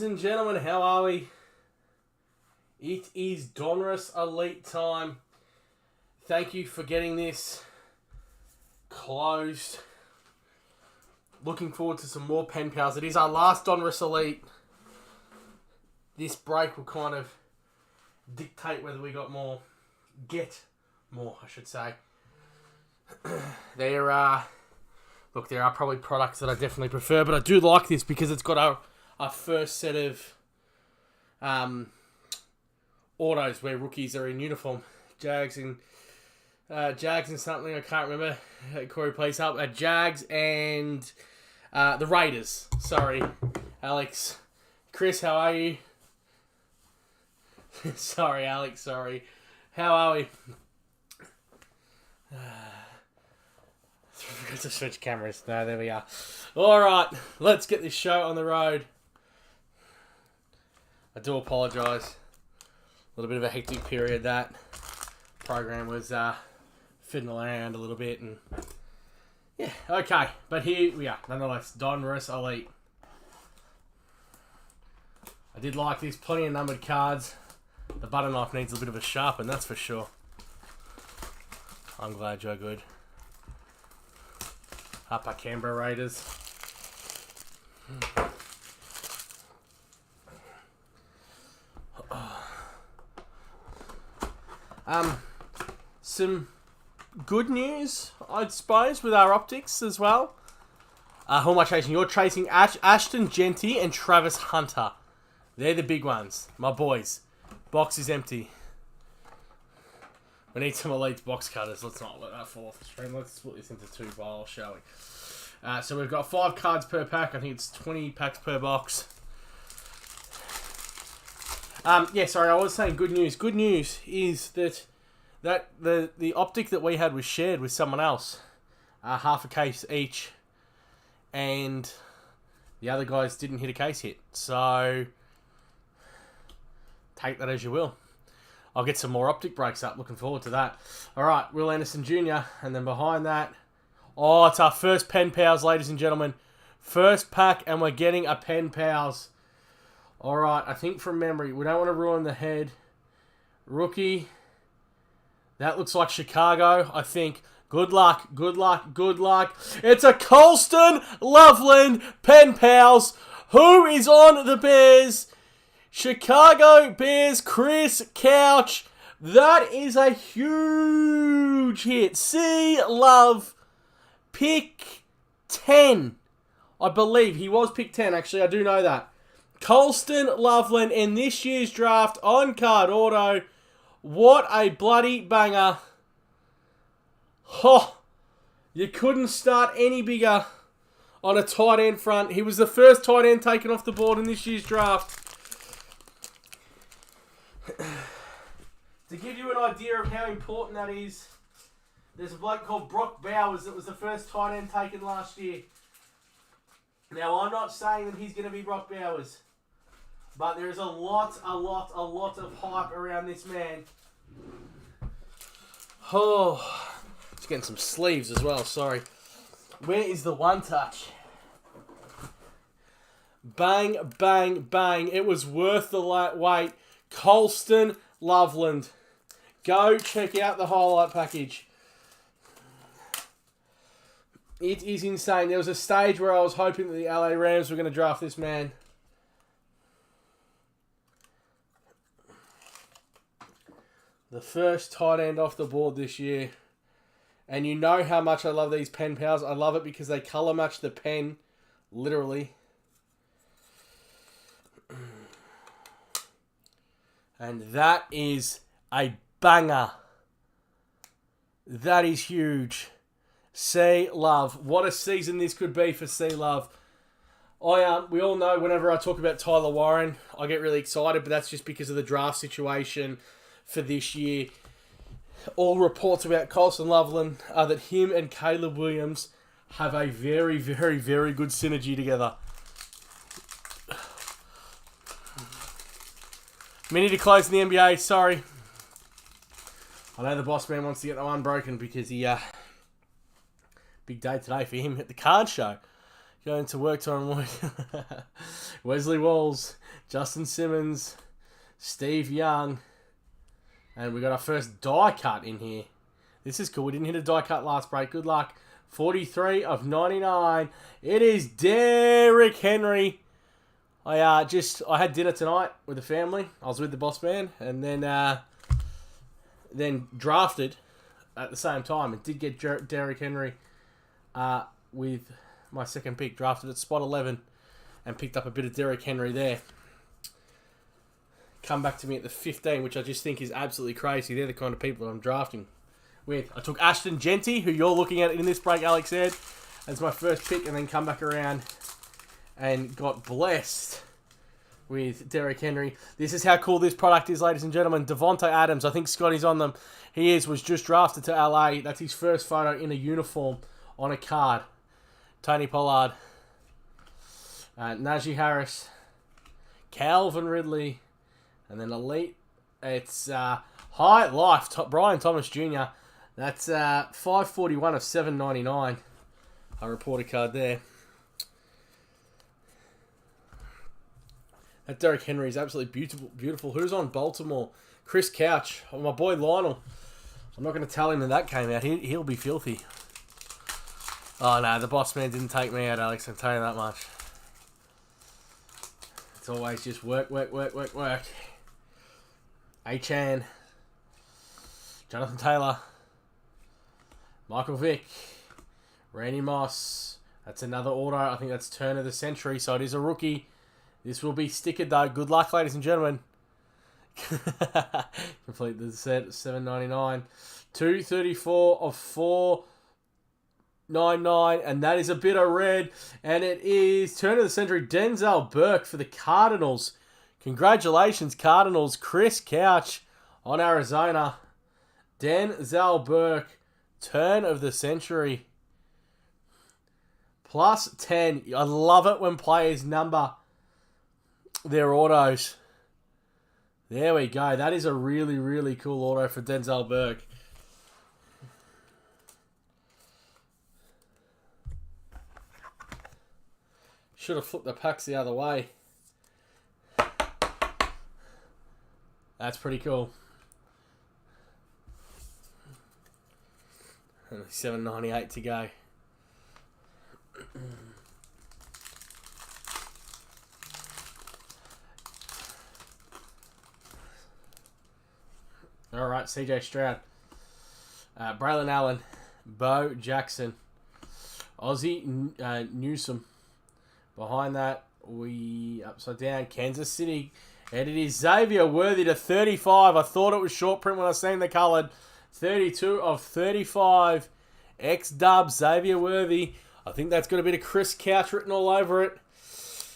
Ladies and gentlemen, how are we? It is Donruss Elite time. Thank you for getting this closed. Looking forward to some more pen pals. It is our last Donruss Elite. This break will kind of dictate whether we got more. Get more, I should say. There are probably products that I definitely prefer, but I do like this because it's got our first set of autos where rookies are in uniform. Jags and something, I can't remember. Corey, please help. Jags and the Raiders. Sorry, Alex. Chris, how are you? Sorry, Alex, sorry. How are we? Forgot to switch cameras. No, there we are. Alright, let's get this show on the road. I do apologise. A little bit of a hectic period. That program was fiddling around a little bit. And yeah, okay. But here we are. Nonetheless, Donruss Elite. I did like this. Plenty of numbered cards. The butter knife needs a bit of a sharpen, that's for sure. I'm glad you're good. Upper Canberra Raiders. Some good news, I'd suppose, with our optics as well. Who am I chasing? You're chasing Ashton Genty and Travis Hunter. They're the big ones, my boys. Box is empty. We need some elite box cutters. Let's not let that fall off the screen. Let's split this into two vials, shall we? So we've got 5 cards per pack. I think it's 20 packs per box. Yeah, sorry, I was saying good news. Good news is that the optic that we had was shared with someone else. Half a case each. And the other guys didn't hit a case hit. So take that as you will. I'll get some more optic breaks up. Looking forward to that. All right, Will Anderson Jr. And then behind that, oh, it's our first pen pals, ladies and gentlemen. First pack, and we're getting a pen pals. All right, I think from memory, we don't want to ruin the head. Rookie. That looks like Chicago, I think. Good luck, good luck, good luck. It's a Colston Loveland pen pals. Who is on the Bears? Chicago Bears, Chris Couch. That is a huge hit. C. Love, pick 10. I believe he was pick 10, actually. I do know that. Colston Loveland in this year's draft on card auto. What a bloody banger. Oh, you couldn't start any bigger on a tight end front. He was the first tight end taken off the board in this year's draft. To give you an idea of how important that is, there's a bloke called Brock Bowers that was the first tight end taken last year. Now, I'm not saying that he's going to be Brock Bowers, but there is a lot of hype around this man. Oh, just getting some sleeves as well, sorry. Where is the one touch? Bang, bang, bang. It was worth the wait. Colston Loveland. Go check out the highlight package. It is insane. There was a stage where I was hoping that the LA Rams were going to draft this man. The first tight end off the board this year. And you know how much I love these pen pals. I love it because they colour match the pen. Literally. And that is a banger. That is huge. C. Love. What a season this could be for C. Love. We all know whenever I talk about Tyler Warren, I get really excited, but that's just because of the draft situation for this year. All reports about Colston Loveland are that him and Caleb Williams have a very, very, very good synergy together. Mini to close in the NBA, sorry. I know the boss man wants to get that one broken because he... big day today for him at the card show. Going to work tomorrow. Wesley Walls, Justin Simmons, Steve Young. And we got our first die cut in here. This is cool. We didn't hit a die cut last break. Good luck. 43 of 99. It is Derrick Henry. I had dinner tonight with the family. I was with the boss man, and then drafted at the same time. And did get Derrick Henry with my second pick. Drafted at spot 11 and picked up a bit of Derrick Henry there. Come back to me at the 15, which I just think is absolutely crazy. They're the kind of people that I'm drafting with. I took Ashton Genty, who you're looking at in this break, Alex said, as my first pick, and then come back around and got blessed with Derrick Henry. This is how cool this product is, ladies and gentlemen. Devontae Adams, I think Scotty's on them. He was just drafted to LA. That's his first photo in a uniform on a card. Tony Pollard, Najee Harris, Calvin Ridley, and then elite. It's High Life, Brian Thomas Jr. That's 541 of 799. A reporter card there. That Derrick Henry is absolutely beautiful. Beautiful. Who's on Baltimore? Chris Couch. Oh, my boy Lionel. I'm not going to tell him that came out. He'll be filthy. Oh, no. The boss man didn't take me out, Alex. I'll tell you that much. It's always just work. Achan. Jonathan Taylor. Michael Vick. Randy Moss. That's another auto. I think that's turn of the century, so it is a rookie. This will be stickered, though. Good luck, ladies and gentlemen. Complete the set. $7.99. 234 of 499. And that is a bit of red. And it is turn of the century. Denzel Burke for the Cardinals. Congratulations, Cardinals. Chris Couch on Arizona. Denzel Burke. Turn of the century. Plus 10. I love it when players number their autos. There we go. That is a really, really cool auto for Denzel Burke. Should have flipped the packs the other way. That's pretty cool. Only $7.98 to go. All right, CJ Stroud, Braylon Allen, Bo Jackson, Ozzie Newsome. Behind that, we upside down, Kansas City. And it is Xavier Worthy to 35. I thought it was short print when I seen the coloured. 32 of 35. X-Dub, Xavier Worthy. I think that's got a bit of Chris Couch written all over it.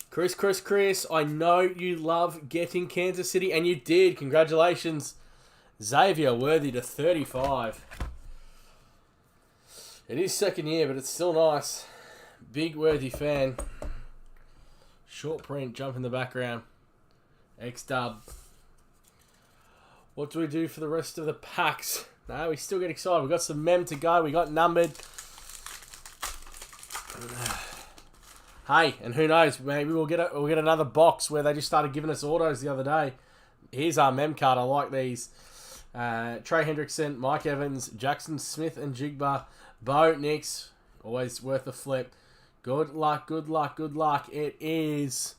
Chris, I know you love getting Kansas City, and you did. Congratulations. Xavier Worthy to 35. It is second year, but it's still nice. Big Worthy fan. Short print, jump in the background. X-Dub. What do we do for the rest of the packs? No, we still get excited. We've got some mem to go. We got numbered. Hey, and who knows? Maybe we'll get another box where they just started giving us autos the other day. Here's our mem card. I like these. Trey Hendrickson, Mike Evans, Jackson Smith and Jigba, Bo Nix. Always worth a flip. Good luck. It is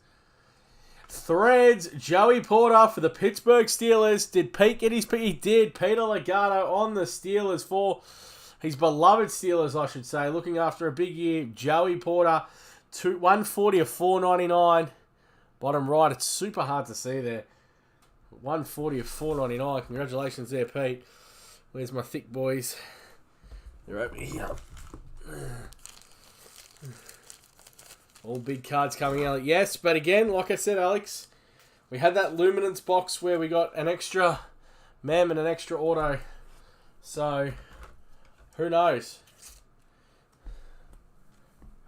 Threads, Joey Porter for the Pittsburgh Steelers. Did Pete get his pick? He did. Peter Legato on the Steelers for his beloved Steelers, I should say. Looking after a big year. Joey Porter, 140 of 499. Bottom right, it's super hard to see there. 140 of 499. Congratulations there, Pete. Where's my thick boys? They're over here. All big cards coming out. Yes, but again, like I said, Alex, we had that Luminance box where we got an extra mem and an extra auto. So, who knows?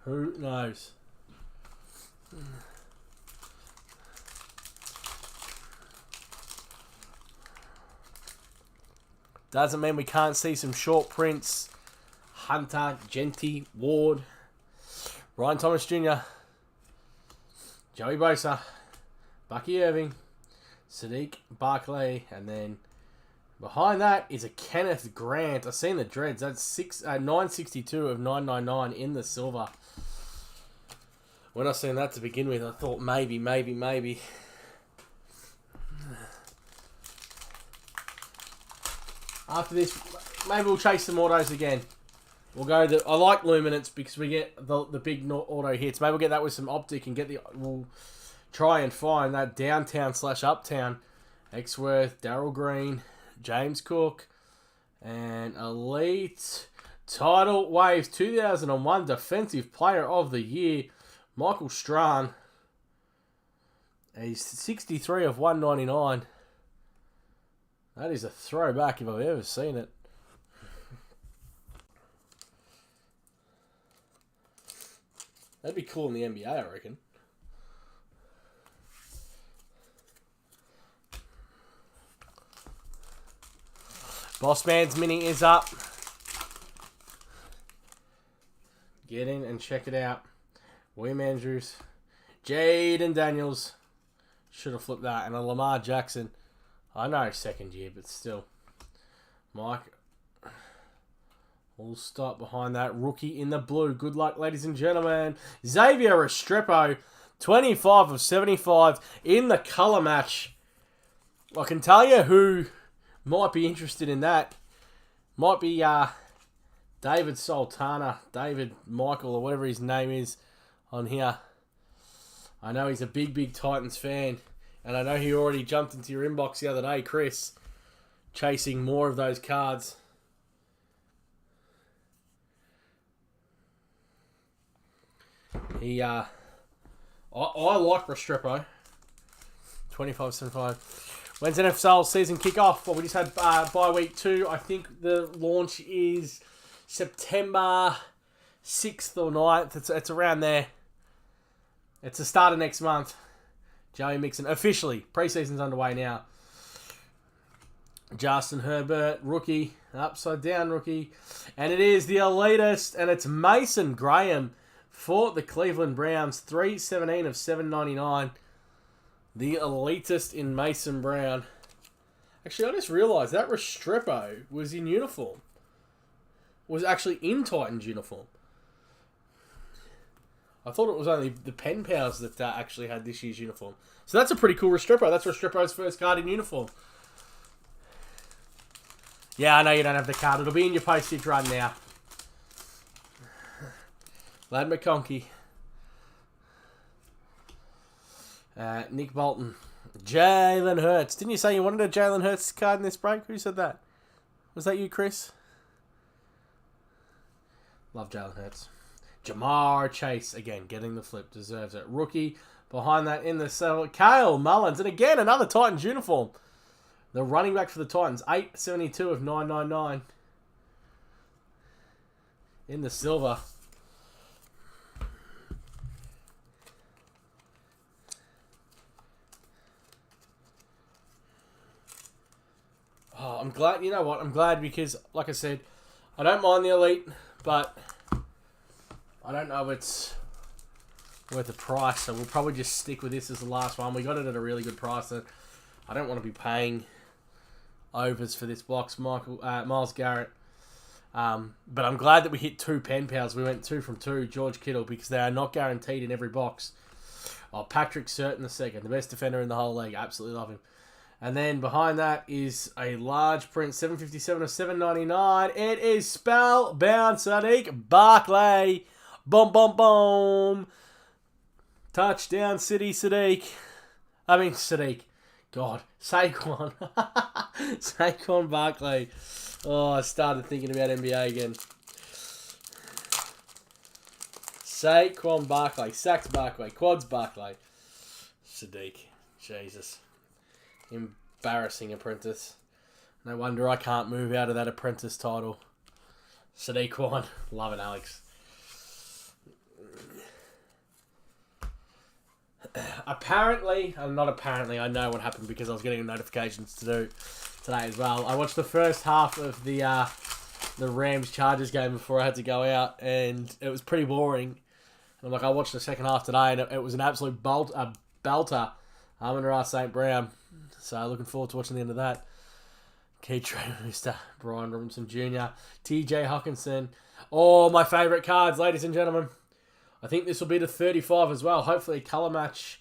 Who knows? Doesn't mean we can't see some short prints. Hunter, Genty, Ward, Ryan Thomas Jr., Joey Bosa, Bucky Irving, Sadiq Barclay, and then behind that is a Kenneth Grant. I've seen the dreads. That's 962 of 999 in the silver. When I seen that to begin with, I thought maybe. After this, maybe we'll chase some autos again. We'll go I like luminance because we get the big auto hits. Maybe we'll get that with some optic and we'll try and find that downtown/uptown. Exworth, Darryl Green, James Cook, and Elite Tidal Waves 2001 Defensive Player of the Year, Michael Strahan. He's 63 of 199. That is a throwback if I've ever seen it. That'd be cool in the NBA, I reckon. Boss Man's Mini is up. Get in and check it out. William Andrews. Jaden Daniels. Should have flipped that. And a Lamar Jackson. I know second year, but still. Mike. We'll stop behind that. Rookie in the blue. Good luck, ladies and gentlemen. Xavier Restrepo. 25 of 75 in the colour match. I can tell you who might be interested in that. Might be David Sultana. David Michael or whatever his name is on here. I know he's a big Titans fan. And I know he already jumped into your inbox the other day, Chris. Chasing more of those cards. I like Restrepo. 25.75. When's NFL season kick off? Well, we just had bye week 2. I think the launch is September 6th or 9th. It's around there. It's the start of next month. Joey Mixon. Officially. Preseason's underway now. Justin Herbert, rookie. Upside down rookie. And it is the elitist. And it's Mason Graham for the Cleveland Browns. 317 of 799. The elitist in Mason Brown. Actually, I just realised that Restrepo was in uniform. Was actually in Titans uniform. I thought it was only the Pen Pals that actually had this year's uniform. So that's a pretty cool Restrepo. That's Restrepo's first card in uniform. Yeah, I know you don't have the card. It'll be in your postage run now. Lad McConkey. Nick Bolton. Jalen Hurts. Didn't you say you wanted a Jalen Hurts card in this break? Who said that? Was that you, Chris? Love Jalen Hurts. Jamar Chase, again, getting the flip. Deserves it. Rookie. Behind that in the cell. Kale Mullins. And again, another Titans uniform. The running back for the Titans. 872 of 999. In the silver. Oh, I'm glad. You know what? I'm glad because, like I said, I don't mind the elite, but I don't know if it's worth the price. So we'll probably just stick with this as the last one. We got it at a really good price. That I don't want to be paying overs for this box. Myles Garrett. But I'm glad that we hit 2 pen pals. We went 2 from 2. George Kittle, because they are not guaranteed in every box. Oh, Patrick Surtain II, the best defender in the whole league. Absolutely love him. And then behind that is a large print, 757 of 799. It is Spellbound Sadiq Barclay. Boom, boom, boom. Touchdown City Sadiq. God, Saquon. Saquon Barkley. Oh, I started thinking about NBA again. Saquon Barkley. Sacks Barkley. Quads Barkley. Sadiq. Jesus. Embarrassing apprentice. No wonder I can't move out of that apprentice title. Sadiq. Love it, Alex. Apparently, not apparently, I know what happened because I was getting notifications to do today as well. I watched the first half of the Rams-Chargers game before I had to go out, and it was pretty boring. And I watched the second half today, and it was an absolute belter. Donruss St. Brown. So looking forward to watching the end of that. Key trainer, Mr. Brian Robinson Jr. TJ Hawkinson. Oh, my favourite cards, ladies and gentlemen. I think this will be to 35 as well. Hopefully a colour match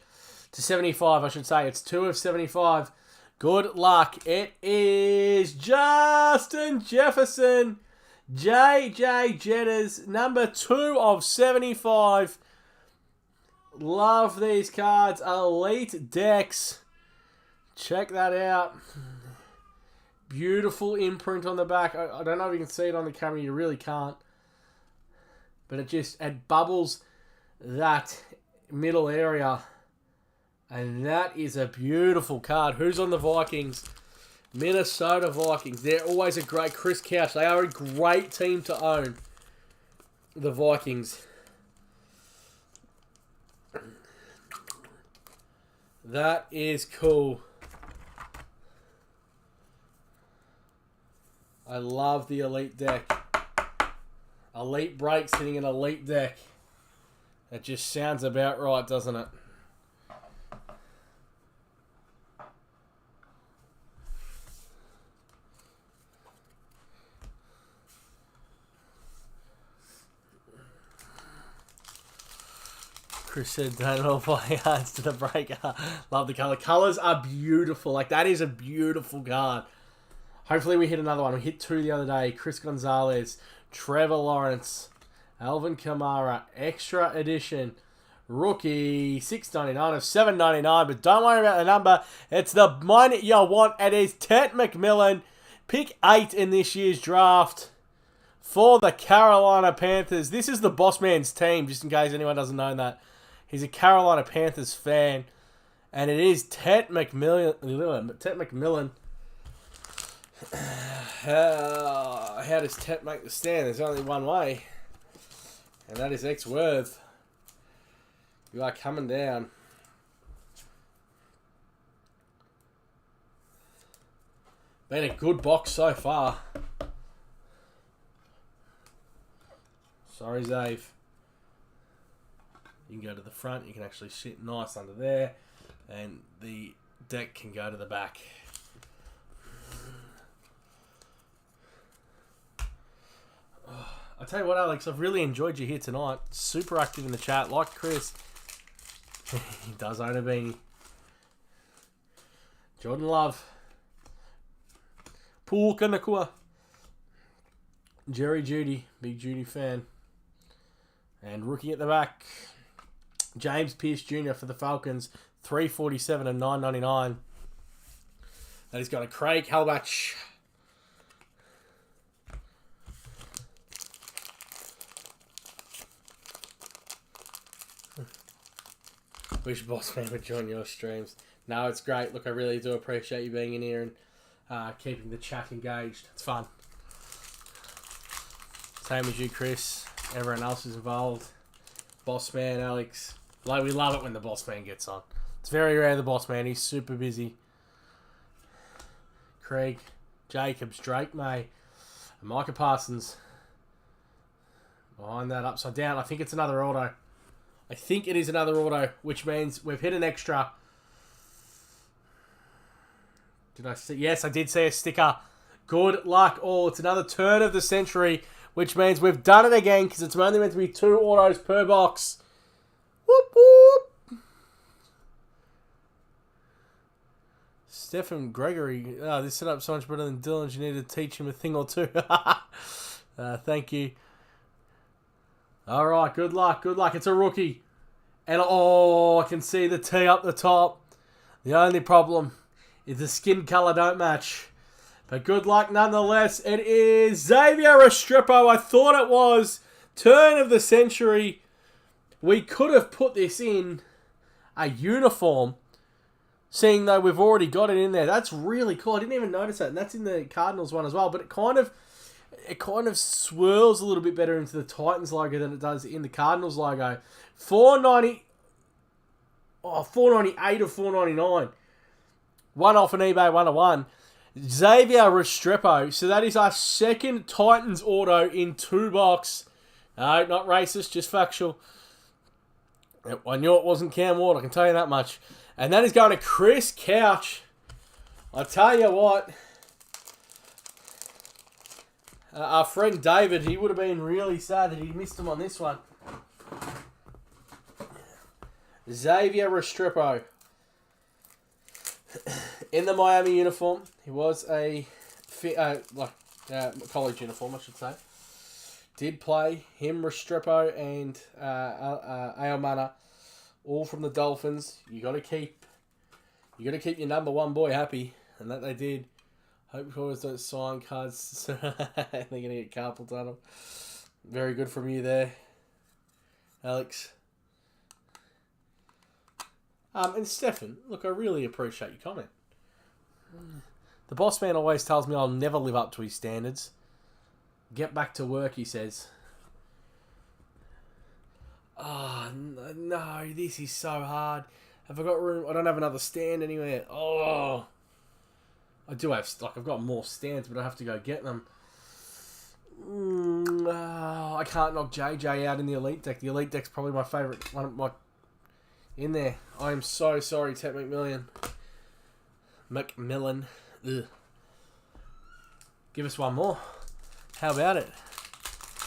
to 75, I should say. It's 2 of 75. Good luck. It is Justin Jefferson. JJ Jetters. Number 2 of 75. Love these cards. Elite decks. Check that out. Beautiful imprint on the back. I don't know if you can see it on the camera. You really can't. But it bubbles that middle area. And that is a beautiful card. Who's on the Vikings? Minnesota Vikings. They're always a great... Chris Couch. They are a great team to own. The Vikings. That is cool. I love the elite deck. Elite breaks hitting an elite deck. That just sounds about right, doesn't it? Chris said, don't all fly yards to the breaker. Love the colour. Colours are beautiful. Like, that is a beautiful card. Hopefully we hit another one. We hit 2 the other day. Chris Gonzalez, Trevor Lawrence, Alvin Kamara, Extra Edition, Rookie, $6.99 of $7.99. But don't worry about the number. It's the one you want. It is Ted McMillan. Pick 8 in this year's draft for the Carolina Panthers. This is the boss man's team, just in case anyone doesn't know that. He's a Carolina Panthers fan. And it is Ted McMillan. Ted McMillan. How does Tet make the stand? There's only one way. And that is X-Worth. You are coming down. Been a good box so far. Sorry, Zave. You can go to the front. You can actually sit nice under there. And the deck can go to the back. I'll tell you what, Alex, I've really enjoyed you here tonight. Super active in the chat, like Chris. He does own a beanie. Jordan Love. Puka Nakua. Jerry Judy, big Judy fan. And rookie at the back. James Pierce Jr. for the Falcons, $3.47 and $9.99. That he's got a Craig Halbach. Wish Boss Man would join your streams. No, it's great. Look, I really do appreciate you being in here and keeping the chat engaged. It's fun. Same as you, Chris. Everyone else is involved. Boss Man, Alex. Like, we love it when the Boss Man gets on. It's very rare, the Boss Man. He's super busy. Craig, Jacobs, Drake May, and Micah Parsons. Behind that, upside down. I think it's another auto. I think it is another auto, which means we've hit an extra. Did I see? Yes, I did see a sticker. Good luck all. It's another turn of the century, which means we've done it again because it's only meant to be 2 autos per box. Whoop, whoop. Stephen Gregory. Oh, this set up so much better than Dylan's. You need to teach him a thing or two. Thank you. All right, good luck, good luck. It's a rookie. And, oh, I can see the T up the top. The only problem is the skin colour don't match. But good luck nonetheless. It is Xavier Restrepo. I thought it was. Turn of the century. We could have put this in a uniform, seeing though we've already got it in there. That's really cool. I didn't even notice that. And that's in the Cardinals one as well. But it kind of swirls a little bit better into the Titans logo than it does in the Cardinals logo. $4.98 of $4.99. One off an eBay 1-1. Xavier Restrepo. So that is our second Titans auto in 2 box. No, not racist, just factual. I knew it wasn't Cam Ward, I can tell you that much. And that is going to Chris Couch. I tell you what, our friend David, he would have been really sad that he missed him on this one. Xavier Restrepo. In the Miami uniform. He was a college uniform, I should say. Did play him, Restrepo, and Ayomana, all from the Dolphins. You got to keep your number one boy happy, and that they did. Hope always don't sign cards. They're gonna get carpal tunnel. Very good from you there, Alex. And Stefan, look, I really appreciate your comment. The boss man always tells me I'll never live up to his standards. Get back to work, he says. Oh, no, this is so hard. Have I got room? I don't have another stand anywhere. Oh. I do have, I've got more stands, but I have to go get them. I can't knock JJ out in the Elite Deck. The Elite Deck's probably my favourite one of my... In there. I am so sorry, Ted McMillan. Ugh. Give us one more. How about it?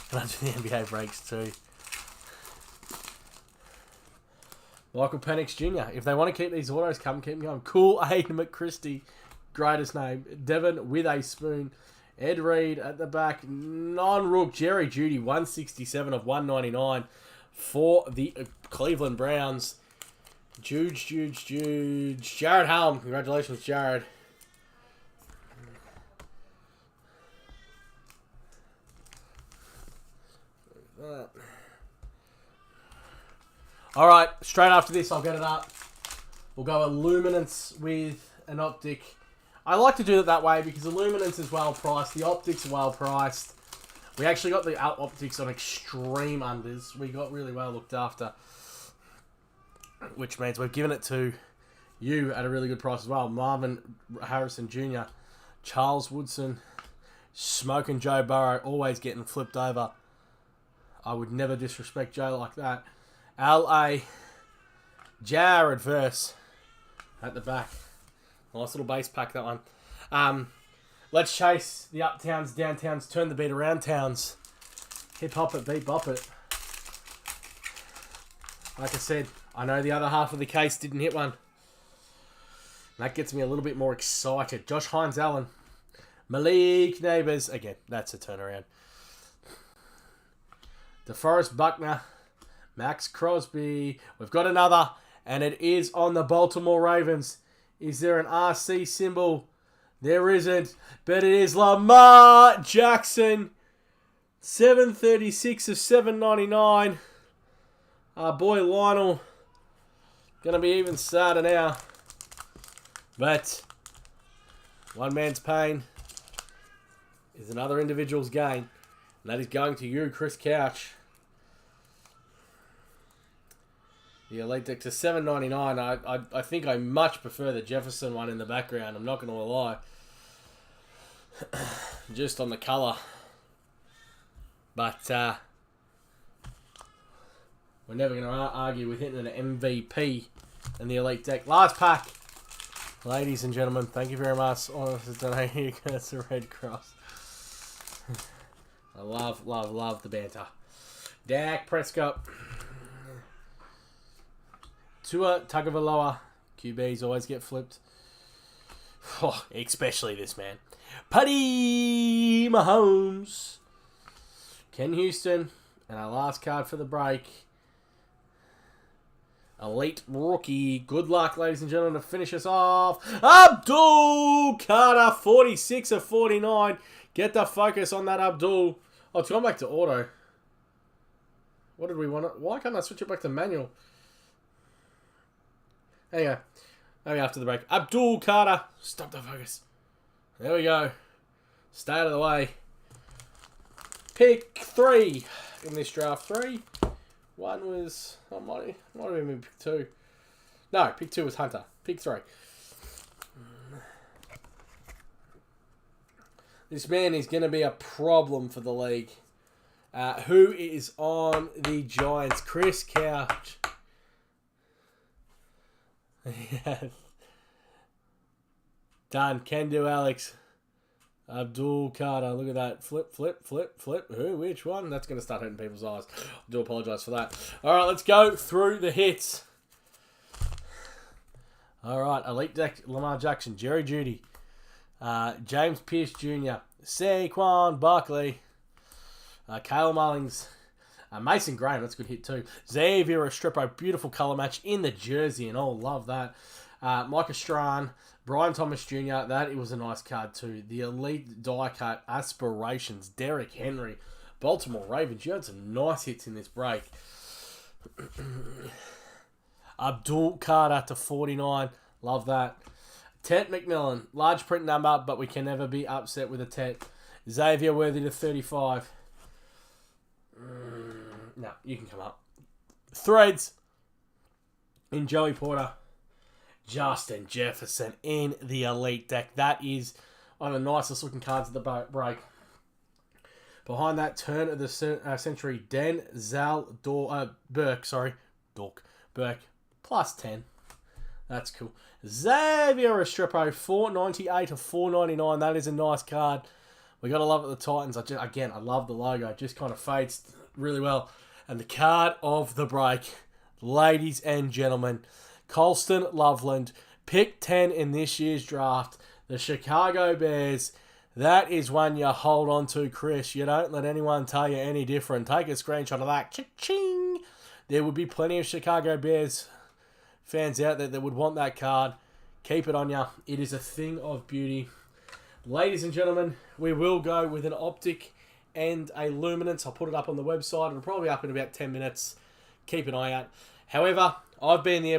Can I do the NBA breaks too? Michael Penix Jr. If they want to keep these autos coming, keep them going. Cool Aiden McChristie. Greatest name. Devin with a spoon. Ed Reed at the back. Non-Rook. Jerry Jeudy. 167 of 199 for the Cleveland Browns. Juge. Jared Halm. Congratulations, Jared. Alright, straight after this, I'll get it up. We'll go Illuminance with an Optic. I like to do it that way because Illuminance is well priced. The Optics are well priced. We actually got the Optics on extreme unders. We got really well looked after. Which means we've given it to you at a really good price as well. Marvin Harrison Jr., Charles Woodson, Smoking Joe Burrow, always getting flipped over. I would never disrespect Joe like that. L.A. Jared Verse at the back. Nice little base pack, that one. Let's chase the uptowns, downtowns, turn the beat around towns. Hip hop it, beat bop it. Like I said, I know the other half of the case didn't hit one. That gets me a little bit more excited. Josh Hines Allen. Malik Neighbors. Again, that's a turnaround. DeForest Buckner. Max Crosby. We've got another, and it is on the Baltimore Ravens. Is there an RC symbol? There isn't, but it is Lamar Jackson. 736 of 799. Our boy Lionel. Going to be even sadder now. But one man's pain is another individual's gain. And that is going to you, Chris Couch. The Elite Deck to $7.99. I think I much prefer the Jefferson one in the background. I'm not going to lie. Just on the colour. But we're never going to argue with hitting an MVP in the Elite Deck. Last pack. Ladies and gentlemen, thank you very much. Oh, that's a Red Cross. I love the banter. Dak Prescott. Tua Tagovailoa. QBs always get flipped. Oh, especially this man. Patty Mahomes. Ken Houston. And our last card for the break. Elite rookie. Good luck, ladies and gentlemen, to finish us off. Abdul Carter. 46 of 49. Get the focus on that, Abdul. Oh, it's gone back to auto. What did we want? Why can't I switch it back to manual? There you go. Maybe after the break. Abdul Carter. Stop the focus. There we go. Stay out of the way. Pick 3 in this draft. 3. One was... Oh, might have been pick 2. No, pick 2 was Hunter. Pick 3. This man is going to be a problem for the league. Who is on the Giants? Chris Couch. Done. Can do, Alex. Abdul Carter. Look at that. Flip, flip, flip, flip. Who? Which one? That's going to start hurting people's eyes. I do apologise for that. All right, let's go through the hits. All right. Elite Deck, Lamar Jackson, Jerry Jeudy, James Pierce Jr., Saquon Barkley, Kale Mullings, Mason Graham, that's a good hit too. Xavier Restrepo, beautiful colour match in the jersey and all, love that. Micah Strahan, Brian Thomas Jr., that was a nice card too. The Elite Die Cut Aspirations, Derrick Henry, Baltimore Ravens. You had some nice hits in this break. Abdul Carter to 49, love that. Tet McMillan, large print number, but we can never be upset with a Tet. Xavier Worthy to 35. No, you can come up. Threads in Joey Porter. Justin Jefferson in the Elite Deck. That is one of the nicest looking cards of the break. Behind that, turn of the century, Denzel Burke, plus 10. That's cool. Xavier Restrepo, 498 to 499. That is a nice card. We got to love it, the Titans. I love the logo. It just kind of fades really well. And the card of the break, ladies and gentlemen, Colston Loveland, pick 10 in this year's draft. The Chicago Bears. That is one you hold on to, Chris. You don't let anyone tell you any different. Take a screenshot of that. Cha-ching! There would be plenty of Chicago Bears fans out there that would want that card. Keep it on you. It is a thing of beauty. Ladies and gentlemen, we will go with an Optic and a Luminance. I'll put it up on the website. It'll probably be up in about 10 minutes. Keep an eye out. However, I've been the